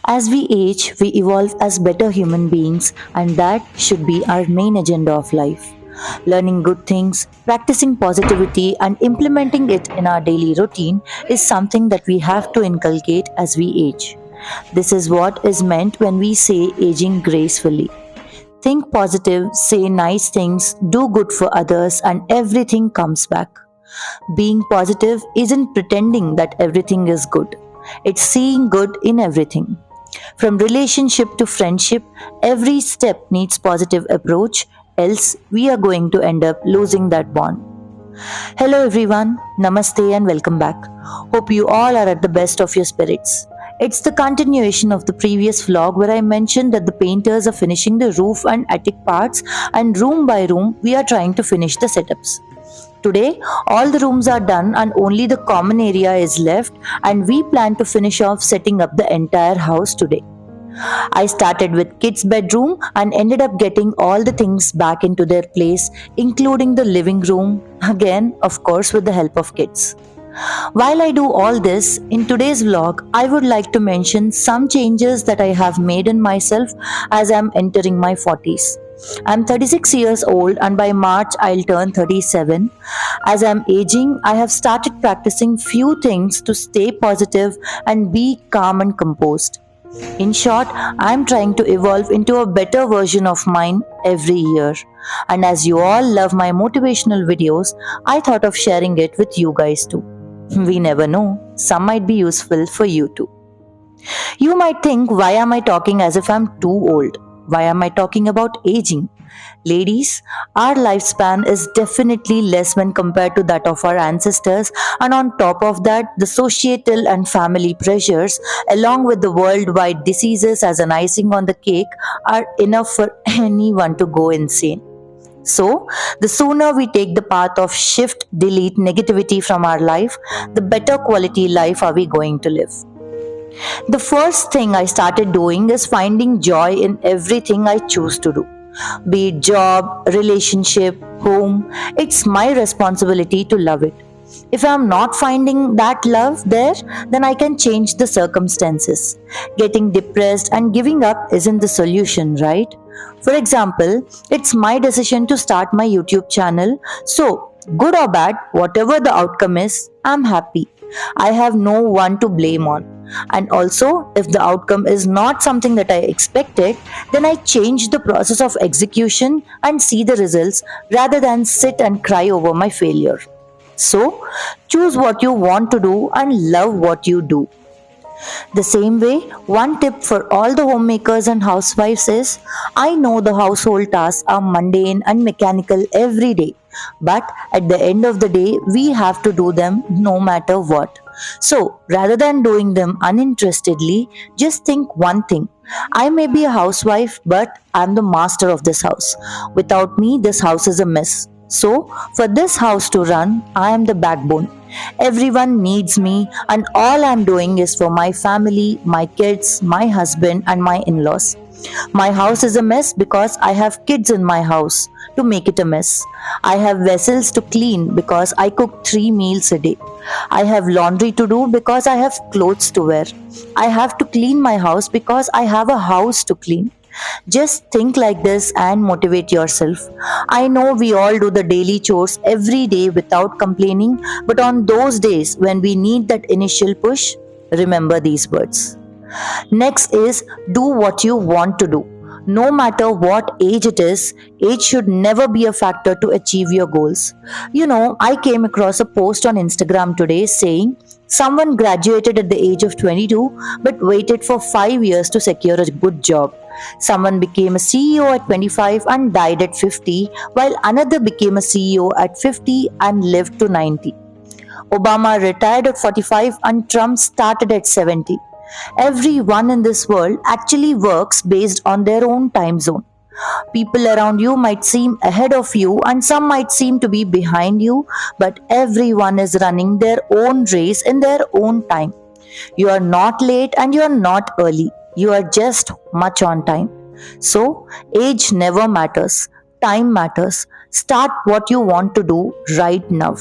As we age, we evolve as better human beings, and that should be our main agenda of life. Learning good things, practicing positivity, and implementing it in our daily routine is something that we have to inculcate as we age. This is what is meant when we say aging gracefully. Think positive, say nice things, do good for others, and everything comes back. Being positive isn't pretending that everything is good, it's seeing good in everything. From relationship to friendship, every step needs positive approach, else we are going to end up losing that bond. Hello everyone, namaste and welcome back. Hope you all are at the best of your spirits. It's the continuation of the previous vlog where I mentioned that the painters are finishing the roof and attic parts, and room by room we are trying to finish the setups. Today, all the rooms are done and only the common area is left, and we plan to finish off setting up the entire house today. I started with kids' bedroom and ended up getting all the things back into their place, including the living room, again, of course, with the help of kids. While I do all this, in today's vlog, I would like to mention some changes that I have made in myself as I'm entering my 40s. I'm 36 years old and by March I'll turn 37. As I'm aging, I have started practicing few things to stay positive and be calm and composed. In short, I'm trying to evolve into a better version of mine every year. And as you all love my motivational videos, I thought of sharing it with you guys too. We never know, some might be useful for you too. You might think, why am I talking as if I'm too old? Why am I talking about aging? Ladies, our lifespan is definitely less when compared to that of our ancestors, and on top of that, the societal and family pressures, along with the worldwide diseases as an icing on the cake, are enough for anyone to go insane. So, the sooner we take the path of shift, delete negativity from our life, the better quality life are we going to live. The first thing I started doing is finding joy in everything I choose to do. Be it job, relationship, home, it's my responsibility to love it. If I'm not finding that love there, then I can change the circumstances. Getting depressed and giving up isn't the solution, right? For example, it's my decision to start my YouTube channel, so good or bad, whatever the outcome is, I'm happy. I have no one to blame on. And also, if the outcome is not something that I expected, then I change the process of execution and see the results rather than sit and cry over my failure. So, choose what you want to do and love what you do. The same way, one tip for all the homemakers and housewives is, I know the household tasks are mundane and mechanical every day, but at the end of the day, we have to do them no matter what. So, rather than doing them uninterestedly, just think one thing. I may be a housewife, but I'm the master of this house. Without me, this house is a mess. So, for this house to run, I am the backbone. Everyone needs me, and all I'm doing is for my family, my kids, my husband, and my in laws. My house is a mess because I have kids in my house to make it a mess. I have vessels to clean because I cook 3 meals a day. I have laundry to do because I have clothes to wear. I have to clean my house because I have a house to clean. Just think like this and motivate yourself. I know we all do the daily chores every day without complaining, but on those days when we need that initial push, remember these words. Next is do what you want to do. No matter what age it is, age should never be a factor to achieve your goals. I came across a post on Instagram today saying someone graduated at the age of 22 but waited for 5 years to secure a good job. Someone became a CEO at 25 and died at 50, while another became a CEO at 50 and lived to 90. Obama retired at 45 and Trump started at 70. Everyone in this world actually works based on their own time zone. People around you might seem ahead of you and some might seem to be behind you, but everyone is running their own race in their own time. You are not late and you are not early. You are just much on time. So, age never matters. Time matters. Start what you want to do right now.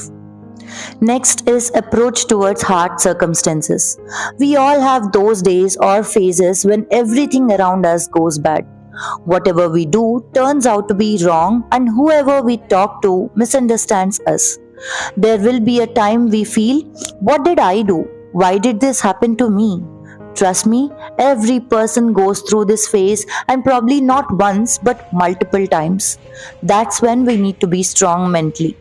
Next is approach towards hard circumstances. We all have those days or phases when everything around us goes bad. Whatever we do turns out to be wrong, and whoever we talk to misunderstands us. There will be a time we feel, what did I do? Why did this happen to me? Trust me, every person goes through this phase, and probably not once but multiple times. That's when we need to be strong mentally.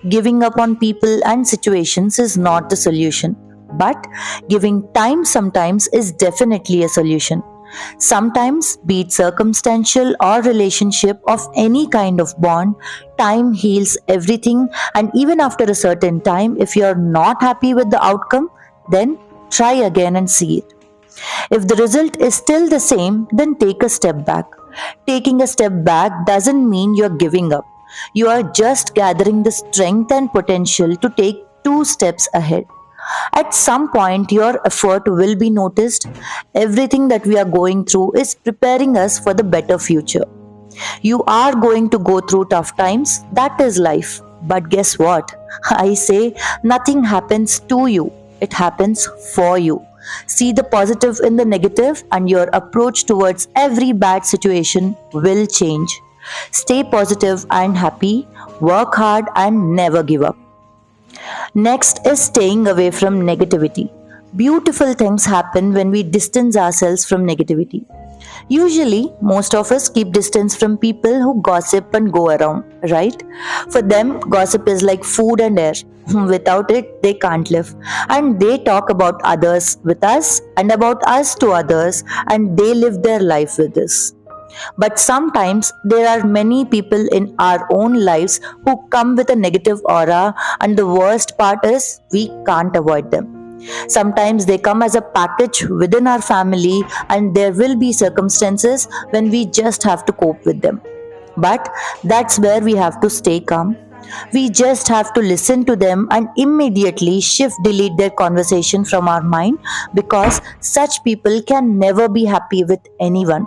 Giving up on people and situations is not the solution, but giving time sometimes is definitely a solution. Sometimes, be it circumstantial or relationship of any kind of bond, time heals everything, and even after a certain time, if you're not happy with the outcome, then try again and see it. If the result is still the same, then take a step back. Taking a step back doesn't mean you're giving up. You are just gathering the strength and potential to take two steps ahead. At some point, your effort will be noticed. Everything that we are going through is preparing us for the better future. You are going to go through tough times, that is life. But guess what? I say nothing happens to you, it happens for you. See the positive in the negative, and your approach towards every bad situation will change. Stay positive and happy, work hard, and never give up. Next is staying away from negativity. Beautiful things happen when we distance ourselves from negativity. Usually, most of us keep distance from people who gossip and go around, right? For them, gossip is like food and air. Without it, they can't live. And they talk about others with us and about us to others, and they live their life with us. But sometimes there are many people in our own lives who come with a negative aura, and the worst part is we can't avoid them. Sometimes they come as a package within our family, and there will be circumstances when we just have to cope with them. But that's where we have to stay calm. We just have to listen to them and immediately shift delete their conversation from our mind, because such people can never be happy with anyone.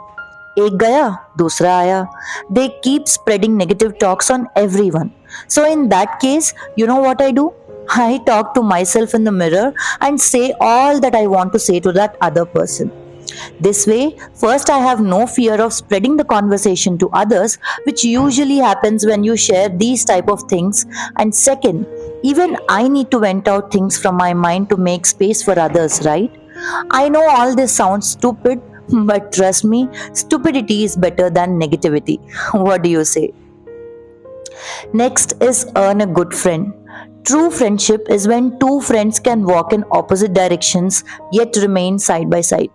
एक गया दूसरा आया. They keep spreading negative talks on everyone. So in that case, you know what I do? I talk to myself in the mirror and say all that I want to say to that other person. This way, first, I have no fear of spreading the conversation to others, which usually happens when you share these type of things. And second, even I need to vent out things from my mind to make space for others, right? I know all this sounds stupid, but trust me, stupidity is better than negativity. What do you say? Next is earn a good friend. True friendship is when two friends can walk in opposite directions yet remain side by side.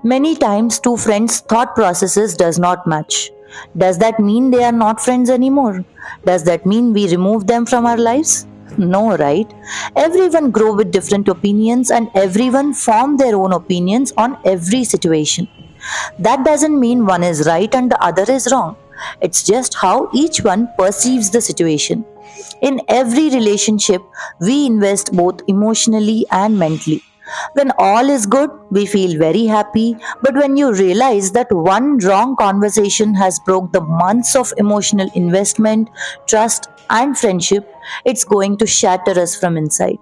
Many times two friends' thought processes does not match. Does that mean they are not friends anymore? Does that mean we remove them from our lives? No, right? Everyone grow with different opinions, and everyone form their own opinions on every situation. That doesn't mean one is right and the other is wrong. It's just how each one perceives the situation. In every relationship, we invest both emotionally and mentally. When all is good, we feel very happy, but when you realize that one wrong conversation has broke the months of emotional investment, trust, and friendship, it's going to shatter us from inside.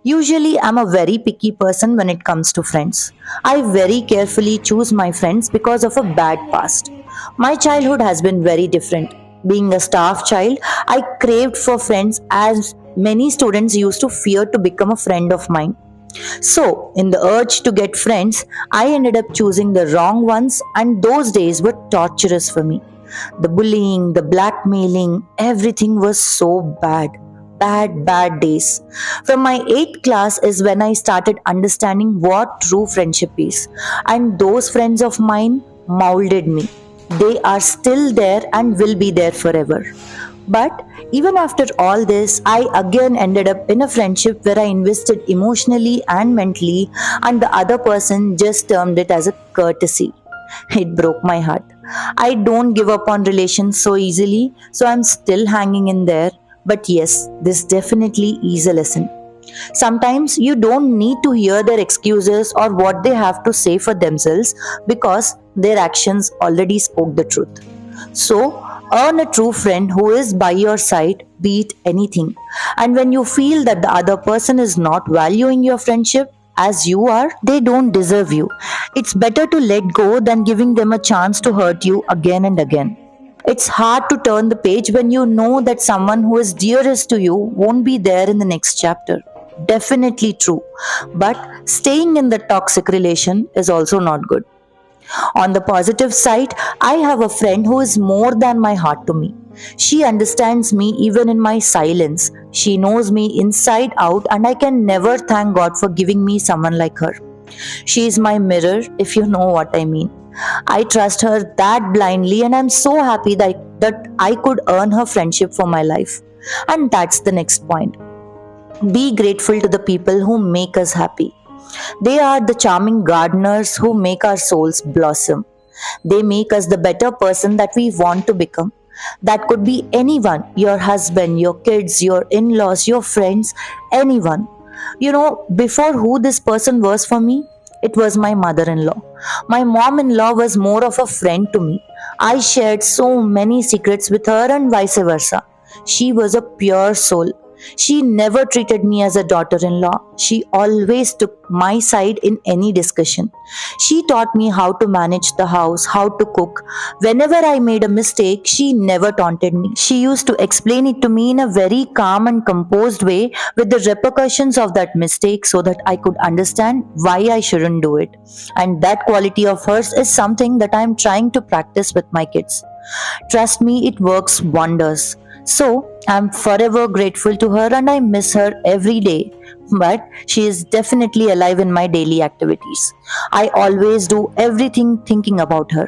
Usually, I'm a very picky person when it comes to friends. I very carefully choose my friends because of a bad past. My childhood has been very different. Being a staff child, I craved for friends as many students used to fear to become a friend of mine. So, in the urge to get friends, I ended up choosing the wrong ones, and those days were torturous for me. The bullying, the blackmailing, everything was so bad. Bad, bad days. From my 8th class is when I started understanding what true friendship is, and those friends of mine molded me. They are still there and will be there forever. But even after all this, I again ended up in a friendship where I invested emotionally and mentally, and the other person just termed it as a courtesy. It broke my heart. I don't give up on relations so easily, so I'm still hanging in there. But yes, this definitely is a lesson. Sometimes you don't need to hear their excuses or what they have to say for themselves, because their actions already spoke the truth. So, Earn a true friend who is by your side, beat anything. And when you feel that the other person is not valuing your friendship as you are, they don't deserve you. It's better to let go than giving them a chance to hurt you again and again. It's hard to turn the page when you know that someone who is dearest to you won't be there in the next chapter. Definitely true. But staying in the toxic relation is also not good. On the positive side, I have a friend who is more than my heart to me. She understands me even in my silence. She knows me inside out, and I can never thank God for giving me someone like her. She is my mirror, if you know what I mean. I trust her that blindly, and I'm so happy that I could earn her friendship for my life. And that's the next point. Be grateful to the people who make us happy. They are the charming gardeners who make our souls blossom. They make us the better person that we want to become. That could be anyone, your husband, your kids, your in laws, your friends, anyone. Before who this person was for me, it was my mother in law. My mom in law was more of a friend to me. I shared so many secrets with her and vice versa. She was a pure soul. She never treated me as a daughter in law. She always took my side in any discussion. She taught me how to manage the house, how to cook. Whenever I made a mistake, she never taunted me. She used to explain it to me in a very calm and composed way with the repercussions of that mistake so that I could understand why I shouldn't do it. And that quality of hers is something that I am trying to practice with my kids. Trust me, it works wonders. So, I'm forever grateful to her and I miss her every day. But she is definitely alive in my daily activities. I always do everything thinking about her.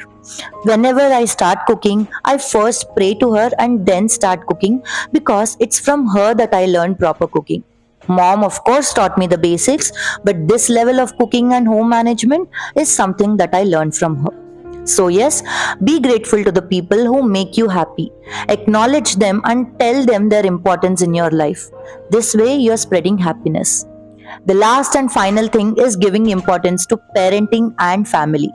Whenever I start cooking, I first pray to her and then start cooking because it's from her that I learned proper cooking. Mom, of course, taught me the basics, but this level of cooking and home management is something that I learned from her. So, yes, be grateful to the people who make you happy. Acknowledge them and tell them their importance in your life. This way, you're spreading happiness. The last and final thing is giving importance to parenting and family.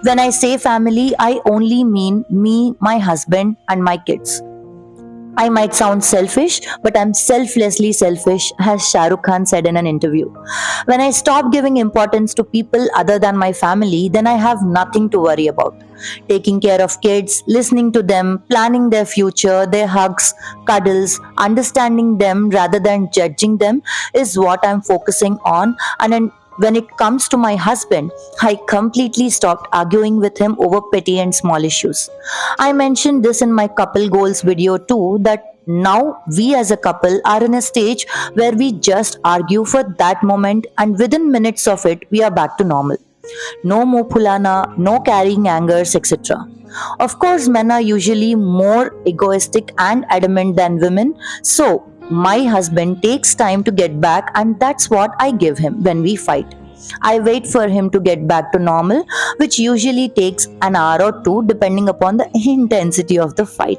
When I say family, I only mean me, my husband, and my kids. I might sound selfish, but I'm selflessly selfish, as Shah Rukh Khan said in an interview. When I stop giving importance to people other than my family, then I have nothing to worry about. Taking care of kids, listening to them, planning their future, their hugs, cuddles, understanding them rather than judging them is what I'm focusing on. When it comes to my husband, I completely stopped arguing with him over petty and small issues. I mentioned this in my couple goals video too, that now we as a couple are in a stage where we just argue for that moment and within minutes of it we are back to normal. No more pulana, no carrying angers, etc. Of course, men are usually more egoistic and adamant than women, so my husband takes time to get back, and that's what I give him when we fight. I wait for him to get back to normal, which usually takes an hour or two depending upon the intensity of the fight.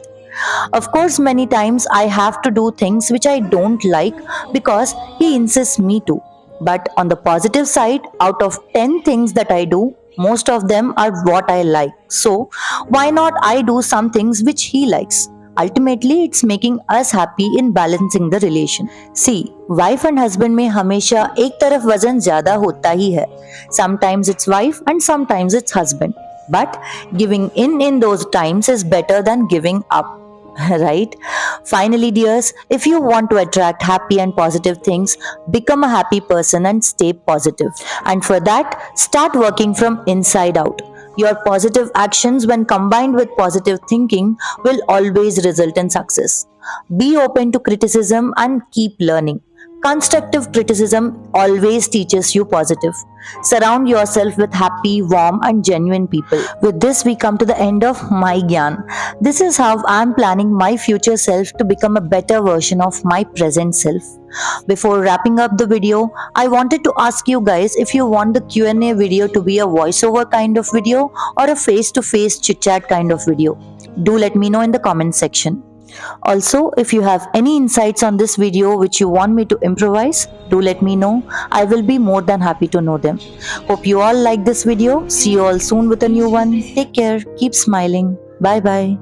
Of course, many times I have to do things which I don't like because he insists me to. But on the positive side, out of 10 things that I do, most of them are what I like. So, why not I do some things which he likes? Ultimately, it's making us happy in balancing the relation. See, wife and husband में हमेशा एक तरफ वजन ज़्यादा होता ही है. Sometimes it's wife and sometimes it's husband. But giving in those times is better than giving up. Right? Finally, dears, if you want to attract happy and positive things, become a happy person and stay positive. And for that, start working from inside out. Your positive actions, when combined with positive thinking, will always result in success. Be open to criticism and keep learning. Constructive criticism always teaches you positive. Surround yourself with happy, warm, and genuine people. With this, we come to the end of my Gyan. This is how I am planning my future self to become a better version of my present self. Before wrapping up the video, I wanted to ask you guys if you want the Q&A video to be a voiceover kind of video or a face-to-face chit-chat kind of video. Do let me know in the comment section. Also, if you have any insights on this video which you want me to improvise, do let me know. I will be more than happy to know them. Hope you all like this video. See you all soon with a new one. Take care. Keep smiling. Bye bye.